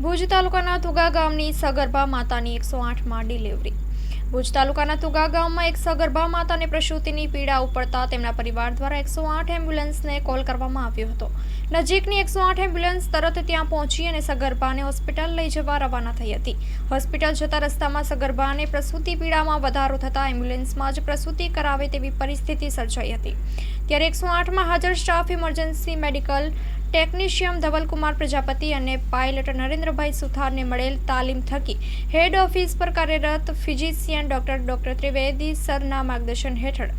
ભુજ તાલુકાના તુગા ગામની સગર્ભા માતાની 108માં ડિલિવરી. ભુજ તાલુકાના તુગા ગામમાં એક સગર્ભા માતાને પ્રસૂતિની પીડા ઉપડતા તેમના પરિવાર દ્વારા 108 એમ્બ્યુલન્સને કોલ કરવામાં આવ્યો હતો. નજીકની 108 એમ્બ્યુલન્સ તરત ત્યાં પહોંચી અને સગર્ભાને હોસ્પિટલ લઈ જવા રવાના થઈ હતી. હોસ્પિટલ જતા રસ્તામાં સગર્ભાને પ્રસૂતિ પીડામાં વધારો થતા એમ્બ્યુલન્સમાં જ પ્રસૂતિ કરાવે તેવી પરિસ્થિતિ સર્જાઈ હતી. ત્યારે 108માં હાજર staff emergency medical technician Dhavalkumar Prajapati અને પાયલટ નરેન્દ્રભાઈ સુથારને મળેલ તાલીમ થકી હેડ ઓફિસ પર કાર્યરત ફિઝિશિયન ડોક્ટર ત્રિવેદી સરના માર્ગદર્શન હેઠળ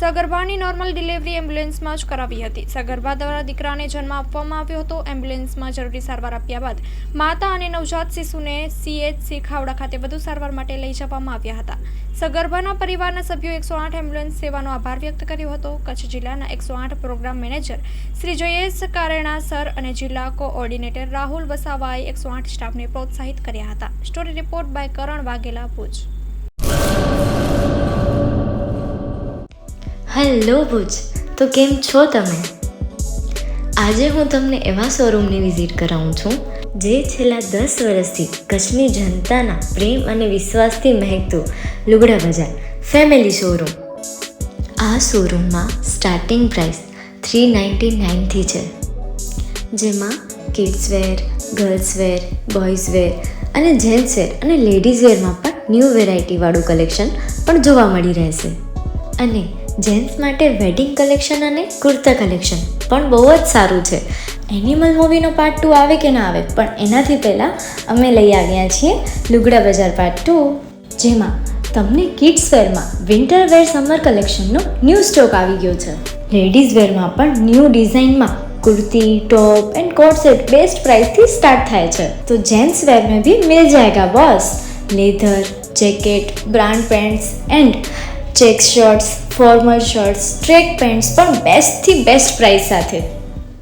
સગર્ભાની નોર્મલ ડિલિવરી એમ્બ્યુલન્સમાં જ કરાવી હતી. સગર્ભા દ્વારા દીકરાને જન્મ આપવામાં આવ્યો હતો. એમ્બ્યુલન્સમાં જરૂરી સારવાર આપ્યા બાદ માતા અને નવજાત શિશુને CHC ખાવડા ખાતે વધુ સારવાર માટે લઈ જવામાં આવ્યા હતા. સગર્ભાના પરિવારના સભ્યો 108 એમ્બ્યુલન્સ સેવાનો આભાર વ્યક્ત કર્યો હતો. કચ્છ જિલ્લાના 108 program manager Shri Jayesh Karena sir અને જિલ્લા કોઓર્ડિનેટર રાહુલ વસાવાએ 108 સ્ટાફને પ્રોત્સાહિત કર્યા હતા. Story report by Karan Vaghela, Bhuj. Hello Bhuj, તો કેમ છો તમે? આજે હું તમને એવા શોરૂમની વિઝિટ કરાવું છું જે છેલ્લા 10 વર્ષથી કચ્છની જનતાના પ્રેમ અને વિશ્વાસથી મહેકતું લુગડા બજાર ફેમિલી શોરૂમ. આ શોરૂમમાં સ્ટાર્ટિંગ પ્રાઇસ 399થી છે, જેમાં kids wear, girls wear, boys wear અને જેન્ટ્સ વેર અને લેડીઝ વેરમાં પણ ન્યૂ વેરાયટીવાળું કલેક્શન પણ જોવા મળી રહેશે. અને જેન્ટ્સ માટે વેડિંગ કલેક્શન અને કુર્તા કલેક્શન પણ બહુ જ સારું છે. એનિમલ મૂવીનો પાર્ટ 2 આવે કે ના આવે, પણ એનાથી પહેલાં અમે લઈ આવ્યા છીએ લુગડા બજાર પાર્ટ 2, જેમાં તમને કિડ્સ વેરમાં વિન્ટર વેર સમર કલેક્શનનો ન્યૂ સ્ટોક આવી ગયો છે. લેડીઝ વેરમાં પણ ન્યૂ ડિઝાઇનમાં kurti, top and coat set best price थी स्टार्ट थाय छे. तो जेंट्स वेर में भी मिल जाएगा boss. Leather, jacket, brand pants and check shirts, formal shirts, track pants पर बेस्ट थी बेस्ट प्राइस साथे.